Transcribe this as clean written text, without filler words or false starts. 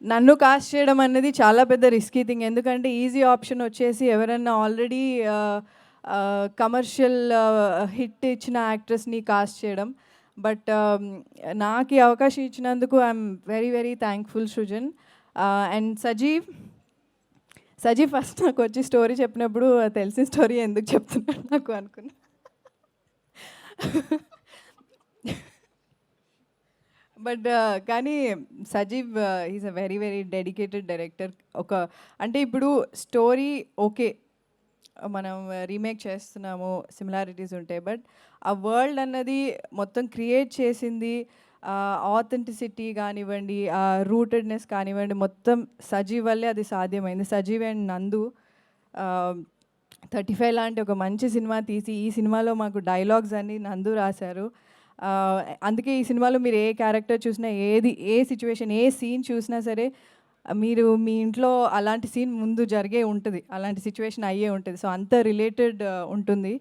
నన్ను కాస్ట్ చేయడం అనేది చాలా పెద్ద రిస్కీ థింగ్. ఎందుకంటే ఈజీ ఆప్షన్ వచ్చేసి ఎవరన్నా ఆల్రెడీ కమర్షియల్ హిట్ ఇచ్చిన యాక్ట్రెస్‌ని కాస్ట్ చేయడం. బట్ నాకు ఈ అవకాశం ఇచ్చినందుకు I'm very very thankful Srujan. And Sajeev first నాకు వచ్చి స్టోరీ చెప్పినప్పుడు తెలిసిన స్టోరీ ఎందుకు చెప్తున్నాడు నాకు అనుకున్నా. బట్ కానీ Sajeev is a very very dedicated director. అంటే ఇప్పుడు స్టోరీ ఓకే, మనం రీమేక్ చేస్తున్నాము, సిమిలారిటీస్ ఉంటాయి. బట్ ఆ వరల్డ్ అన్నది మొత్తం క్రియేట్ చేసింది, ఆథెంటిసిటీ కానివ్వండి, ఆ రూటెడ్నెస్ కానివ్వండి, మొత్తం సజీవ్ వల్లే అది సాధ్యమైంది. సజీవ్ అండ్ నందు 35 లాంటి ఒక మంచి సినిమా తీసి ఈ సినిమాలో మాకు డైలాగ్స్ అన్నీ నందు రాశారు. అందుకే ఈ సినిమాలో మీరు ఏ క్యారెక్టర్ చూసినా, ఏ సిచ్యువేషన్, ఏ సీన్ చూసినా సరే మీరు మీ ఇంట్లో అలాంటి సీన్ ముందు జరిగే ఉంటుంది, అలాంటి సిచ్యువేషన్ అయ్యే ఉంటుంది. సో అంత రిలేటెడ్ ఉంటుంది.